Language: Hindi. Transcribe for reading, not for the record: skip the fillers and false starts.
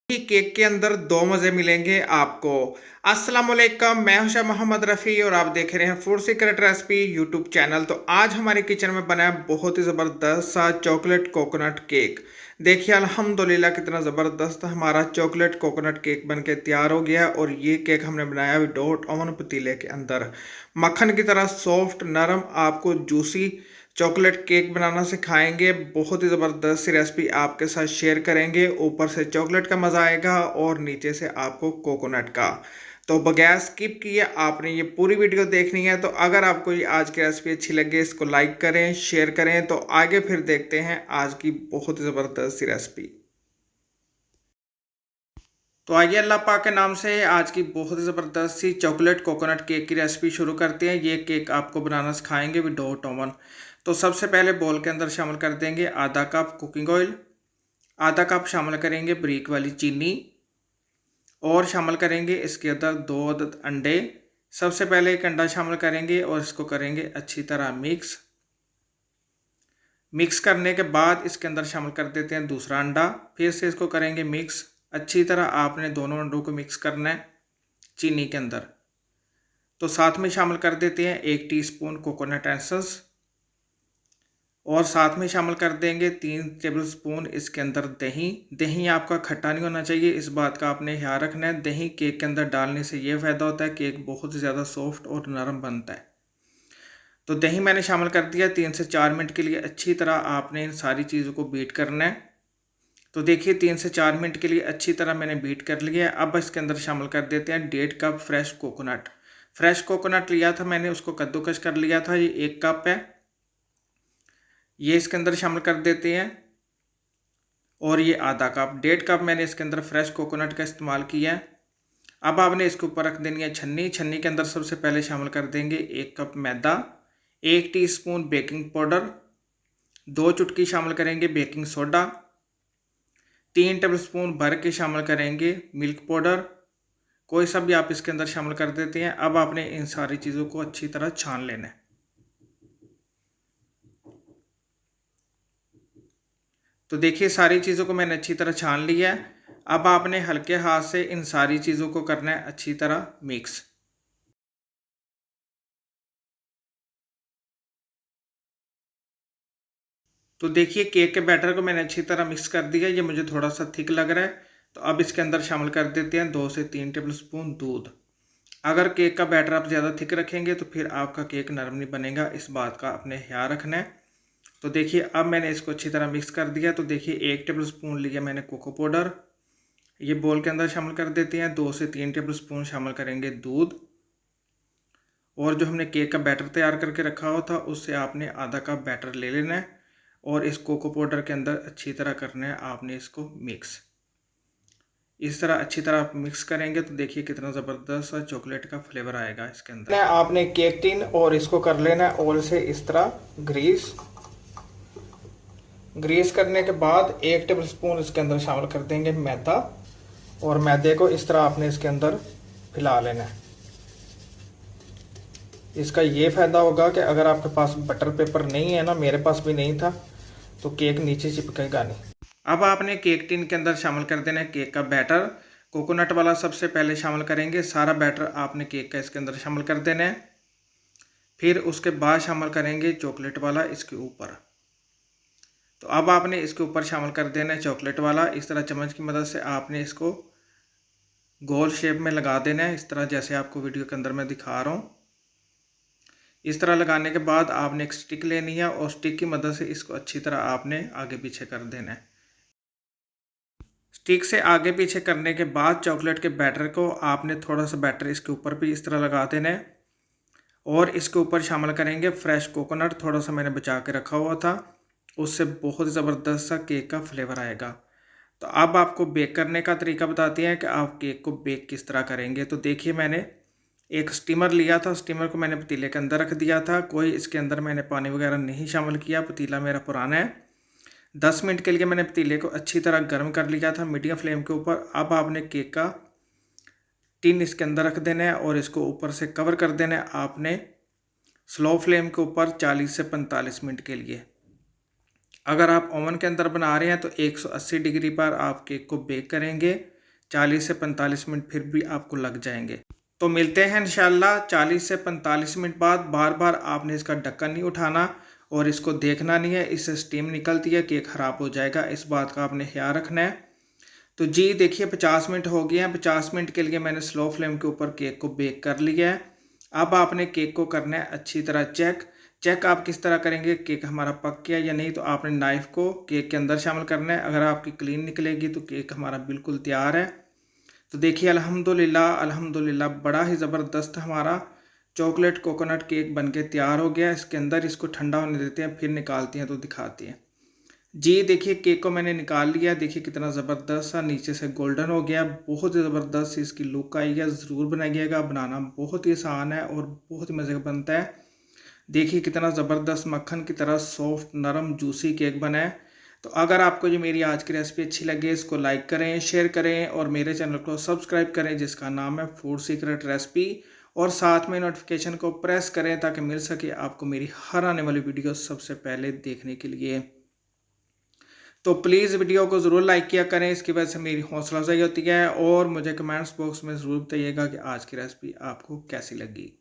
ही केक के अंदर दो मज़े मिलेंगे आपको। अस्सलाम वालेकुम, मैं हूं शाह मोहम्मद रफ़ी और आप देख रहे हैं food secret recipe YouTube channel. तो आज हमारे किचन में बना है बहुत ही ज़बरदस्त सा चॉकलेट कोकोनट केक। देखिए अल्हम्दुलिल्लाह कितना ज़बरदस्त हमारा चॉकलेट कोकोनट केक बन के तैयार हो गया है। और ये केक हमने बनाया विदाउट ओवन पतीले के अंदर, मक्खन की तरह सॉफ्ट नरम, आपको जूसी चॉकलेट केक बनाना सिखाएंगे। बहुत ही ज़बरदस्त सी रेसिपी आपके साथ शेयर करेंगे। ऊपर से चॉकलेट का मज़ा आएगा और नीचे से आपको कोकोनट का। तो बगैर स्किप किए आपने ये पूरी वीडियो देखनी है। तो अगर आपको ये आज की रेसिपी अच्छी लगे इसको लाइक करें, शेयर करें। तो आगे फिर देखते हैं आज की बहुत ही ज़बरदस्त सी रेसिपी। तो आइए अल्लाह पाक के नाम से आज की बहुत ही ज़बरदस्त सी चॉकलेट कोकोनट केक की रेसिपी शुरू करते हैं। ये केक आपको बनाना सिखाएंगे विदाउट ओवन। तो सबसे पहले बोल के अंदर शामिल कर देंगे आधा कप कुकिंग ऑयल, आधा कप शामिल करेंगे बारीक वाली चीनी और शामिल करेंगे इसके अंदर 2 अदद अंडे। सबसे पहले एक अंडा शामिल करेंगे और इसको करेंगे अच्छी तरह मिक्स करने के बाद इसके अंदर शामिल कर देते हैं दूसरा अंडा। फिर से इसको करेंगे मिक्स। अच्छी तरह आपने दोनों अंडों को मिक्स करना है चीनी के अंदर। तो साथ में शामिल कर देते हैं 1 टीस्पून कोकोनट एसेंस और साथ में शामिल कर देंगे 3 टेबलस्पून इसके अंदर दही। दही आपका खट्टा नहीं होना चाहिए, इस बात का आपने ख्याल रखना है। दही केक के अंदर डालने से ये फ़ायदा होता है, केक बहुत ही ज़्यादा सॉफ्ट और नरम बनता है। तो दही मैंने शामिल कर दिया। 3 से 4 मिनट के लिए अच्छी तरह आपने इन सारी चीज़ों को बीट करना है। तो देखिए 3 से 4 मिनट के लिए अच्छी तरह मैंने बीट कर लिया है। अब इसके अंदर शामिल कर देते हैं 1.5 cup fresh coconut. Fresh coconut लिया था मैंने, उसको कद्दूकस कर लिया था। ये 1 कप है, ये इसके अंदर शामिल कर देते हैं। और ये आधा कप, 1.5 कप मैंने इसके अंदर फ्रेश कोकोनट का इस्तेमाल किया है। अब आपने इसके ऊपर रख देनी है छन्नी। छन्नी के अंदर सबसे पहले शामिल कर देंगे 1 कप मैदा, 1 टीस्पून बेकिंग पाउडर, 2 चुटकी शामिल करेंगे बेकिंग सोडा, 3 टेबलस्पून भर के शामिल करेंगे मिल्क पाउडर। कोई सा भी आप इसके अंदर शामिल कर देते हैं। अब आपने इन सारी चीज़ों को अच्छी तरह छान लेना है। तो देखिए सारी चीज़ों को मैंने अच्छी तरह छान लिया है। अब आपने हल्के हाथ से इन सारी चीज़ों को करना है अच्छी तरह मिक्स। तो देखिए केक के बैटर को मैंने अच्छी तरह मिक्स कर दिया। ये मुझे थोड़ा सा थिक लग रहा है, तो अब इसके अंदर शामिल कर देते हैं 2 से 3 टेबलस्पून दूध। अगर केक का बैटर आप ज़्यादा थिक रखेंगे तो फिर आपका केक नरम नहीं बनेगा, इस बात का आपने ख्याल रखना है। तो देखिए अब मैंने इसको अच्छी तरह मिक्स कर दिया। तो देखिए 1 टेबलस्पून लिया मैंने कोको पाउडर, ये बोल के अंदर शामिल कर देते हैं। 2 से 3 टेबलस्पून शामिल करेंगे दूध। और जो हमने केक का बैटर तैयार करके रखा हुआ था उससे आपने आधा कप बैटर ले लेना है और इस कोको पाउडर के अंदर अच्छी तरह करना है आपने इसको मिक्स। इस तरह अच्छी तरह आप मिक्स करेंगे तो देखिए कितना ज़बरदस्त सा चॉकलेट का फ्लेवर आएगा इसके अंदर। आपने केक टिन और इसको कर लेना है ऑयल से इस तरह ग्रीस करने के बाद 1 टेबलस्पून इसके अंदर शामिल कर देंगे मैदा और मैदे को इस तरह आपने इसके अंदर फैला लेना है। इसका ये फ़ायदा होगा कि अगर आपके पास बटर पेपर नहीं है ना, मेरे पास भी नहीं था, तो केक नीचे चिपकेगा नहीं। अब आपने केक टिन के अंदर शामिल कर देना है केक का बैटर। कोकोनट वाला सबसे पहले शामिल करेंगे। सारा बैटर आपने केक का इसके अंदर शामिल कर देना है। फिर उसके बाद शामिल करेंगे चॉकलेट वाला इसके ऊपर। तो अब आपने इसके ऊपर शामिल कर देना है चॉकलेट वाला। इस तरह चम्मच की मदद से आपने इसको गोल शेप में लगा देना है, इस तरह जैसे आपको वीडियो के अंदर मैं दिखा रहा हूँ। इस तरह लगाने के बाद आपने एक स्टिक लेनी है और स्टिक की मदद से इसको अच्छी तरह आपने आगे पीछे कर देना है। स्टिक से आगे पीछे करने के बाद चॉकलेट के बैटर को आपने थोड़ा सा बैटर इसके ऊपर भी इस तरह लगा देना है और इसके ऊपर शामिल करेंगे फ्रेश कोकोनट। थोड़ा सा मैंने बचा के रखा हुआ था, उससे बहुत ज़बरदस्त सा केक का फ्लेवर आएगा। तो अब आपको बेक करने का तरीका बताते हैं कि आप केक को बेक किस तरह करेंगे। तो देखिए मैंने एक स्टीमर लिया था, स्टीमर को मैंने पतीले के अंदर रख दिया था। कोई इसके अंदर मैंने पानी वगैरह नहीं शामिल किया, पतीला मेरा पुराना है। 10 मिनट के लिए मैंने पतीले को अच्छी तरह गर्म कर लिया था मीडियम फ्लेम के ऊपर। अब आपने केक का टिन इसके अंदर रख देना है और इसको ऊपर से कवर कर देना है आपने स्लो फ्लेम के ऊपर 40 से 45 मिनट के लिए। अगर आप ओवन के अंदर बना रहे हैं तो 180 डिग्री पर आप केक को बेक करेंगे 40 से 45 मिनट फिर भी आपको लग जाएंगे। तो मिलते हैं इंशाल्लाह 40 से 45 मिनट बाद। बार बार आपने इसका ढक्कन नहीं उठाना और इसको देखना नहीं है, इससे स्टीम निकलती है, केक ख़राब हो जाएगा, इस बात का आपने ख्याल रखना है। तो जी देखिए 50 मिनट हो गए हैं। 50 मिनट के लिए मैंने स्लो फ्लेम के ऊपर केक को बेक कर लिया है। अब आपने केक को करना है अच्छी तरह चेक आप किस तरह करेंगे केक हमारा पक गया या नहीं, तो आपने नाइफ़ को केक के अंदर शामिल करना है। अगर आपकी क्लीन निकलेगी तो केक हमारा बिल्कुल तैयार है। तो देखिए अल्हम्दुलिल्लाह बड़ा ही ज़बरदस्त हमारा चॉकलेट कोकोनट केक बनके तैयार हो गया। इसके अंदर इसको ठंडा होने देते हैं, फिर निकालती हैं तो दिखाती हैं। जी देखिए केक को मैंने निकाल लिया, देखिए कितना ज़बरदस्त सा नीचे से गोल्डन हो गया, बहुत ही ज़बरदस्त इसकी लुक आई है। ज़रूर बनाइएगा, बनाना बहुत ही आसान है और बहुत ही मज़े का बनता है। देखिए कितना ज़बरदस्त मक्खन की तरह सॉफ्ट नरम जूसी केक बना है। तो अगर आपको ये मेरी आज की रेसिपी अच्छी लगे, इसको लाइक करें, शेयर करें और मेरे चैनल को सब्सक्राइब करें जिसका नाम है फूड सीक्रेट रेसिपी, और साथ में नोटिफिकेशन को प्रेस करें ताकि मिल सके आपको मेरी हर आने वाली वीडियो सबसे पहले देखने के लिए। तो प्लीज़ वीडियो को ज़रूर लाइक किया करें, इसकी वजह से मेरी हौसला अफजाई होती है। और मुझे कमेंट्स बॉक्स में ज़रूर बताइएगा कि आज की रेसिपी आपको कैसी लगी।